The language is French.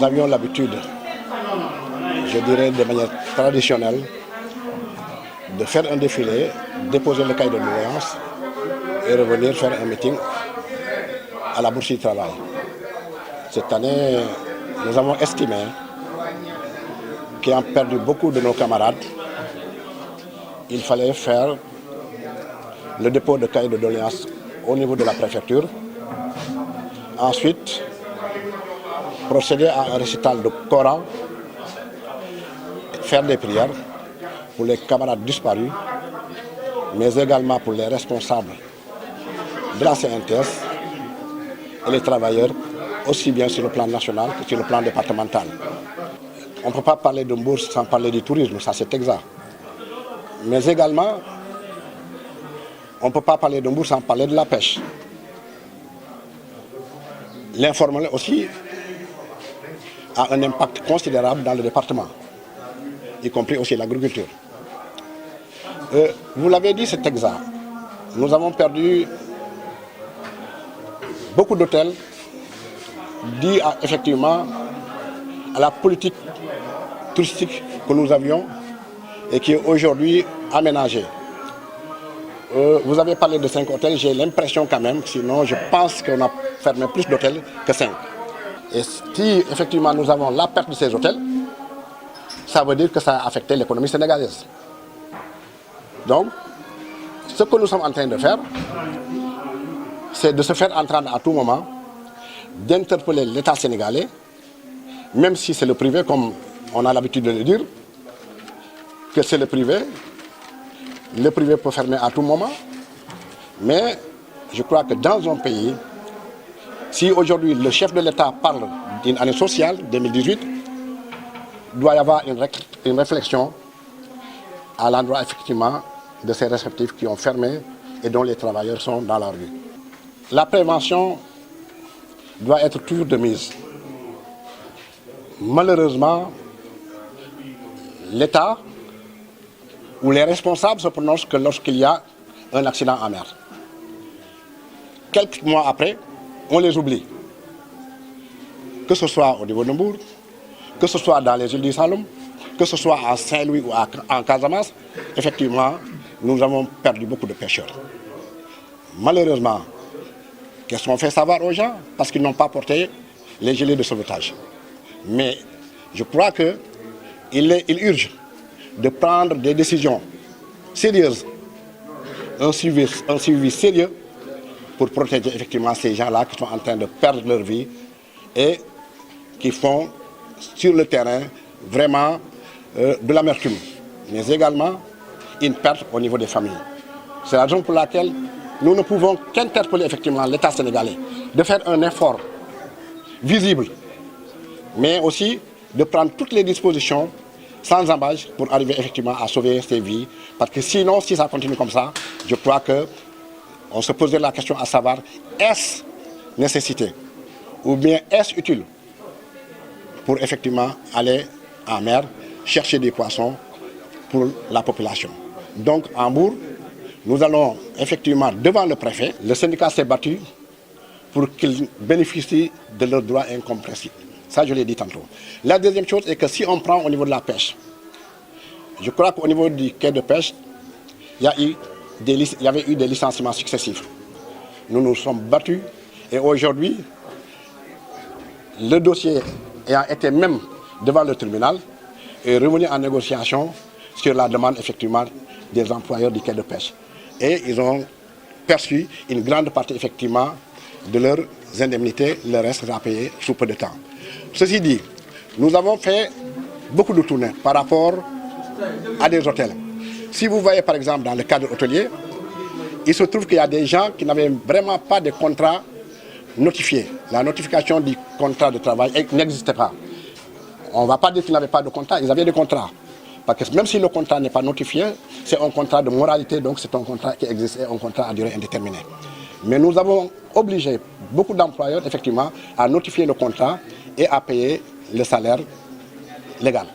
nous avions l'habitude, je dirais de manière traditionnelle, de faire un défilé, déposer le cahier de doléances et revenir faire un meeting à la Bourse du Travail. Cette année, nous avons estimé qu'ayant perdu beaucoup de nos camarades, il fallait faire le dépôt de cahier de doléances au niveau de la préfecture. Ensuite, procéder à un récital de Coran, faire des prières pour les camarades disparus, mais également pour les responsables de la CNTS et les travailleurs, aussi bien sur le plan national que sur le plan départemental. On ne peut pas parler de Mbour sans parler du tourisme, ça c'est exact. Mais également, on ne peut pas parler de Mbour sans parler de la pêche. L'informel aussi a un impact considérable dans le département, y compris aussi l'agriculture. Vous l'avez dit, c'est exact. Nous avons perdu beaucoup d'hôtels dû effectivement à la politique touristique que nous avions et qui est aujourd'hui aménagée. Vous avez parlé de 5 hôtels, j'ai l'impression quand même, sinon je pense qu'on a fermé plus d'hôtels que 5. Et si effectivement nous avons la perte de ces hôtels, ça veut dire que ça a affecté l'économie sénégalaise. Donc, ce que nous sommes en train de faire, c'est de se faire entendre à tout moment, d'interpeller l'État sénégalais, même si c'est le privé, comme on a l'habitude de le dire, que c'est le privé peut fermer à tout moment, mais je crois que dans un pays, si aujourd'hui le chef de l'État parle d'une année sociale, 2018, il doit y avoir une réflexion à l'endroit effectivement de ces réceptifs qui ont fermé et dont les travailleurs sont dans la rue. La prévention doit être toujours de mise. Malheureusement, l'État ou les responsables se prononcent que lorsqu'il y a un accident en mer. Quelques mois après, on les oublie. Que ce soit au niveau de Mbour, que ce soit dans les îles du Saloum, que ce soit à Saint-Louis ou en Casamance, effectivement, nous avons perdu beaucoup de pêcheurs. Malheureusement, qu'est-ce qu'on fait savoir aux gens? Parce qu'ils n'ont pas porté les gilets de sauvetage. Mais je crois qu'il urge de prendre des décisions sérieuses, un suivi sérieux pour protéger effectivement ces gens-là qui sont en train de perdre leur vie et qui font sur le terrain vraiment de l'amertume, mais également une perte au niveau des familles. C'est la raison pour laquelle nous ne pouvons qu'interpeller effectivement l'État sénégalais de faire un effort visible, mais aussi de prendre toutes les dispositions sans embâche pour arriver effectivement à sauver ces vies. Parce que sinon, si ça continue comme ça, je crois qu'on se poserait la question à savoir, est-ce nécessité ou bien est-ce utile pour effectivement aller en mer, chercher des poissons pour la population. Donc en Mbour, nous allons effectivement devant le préfet, le syndicat s'est battu pour qu'ils bénéficient de leurs droits incompressibles. Ça, je l'ai dit tantôt. La deuxième chose est que si on prend au niveau de la pêche, je crois qu'au niveau du quai de pêche, il y avait eu des licenciements successifs. Nous nous sommes battus et aujourd'hui, le dossier ayant été même devant le tribunal est revenu en négociation sur la demande effectivement des employeurs du quai de pêche. Et ils ont perçu une grande partie effectivement de leurs indemnités, le reste sera payé sous peu de temps. Ceci dit, nous avons fait beaucoup de tournées par rapport à des hôtels. Si vous voyez par exemple dans le cadre hôtelier, il se trouve qu'il y a des gens qui n'avaient vraiment pas de contrat notifié. La notification du contrat de travail n'existait pas. On ne va pas dire qu'ils n'avaient pas de contrat, ils avaient des contrats. Parce que même si le contrat n'est pas notifié, c'est un contrat de moralité, donc c'est un contrat qui existe, un contrat à durée indéterminée. Mais nous avons obligé beaucoup d'employeurs, effectivement, à notifier le contrat et à payer le salaire légal.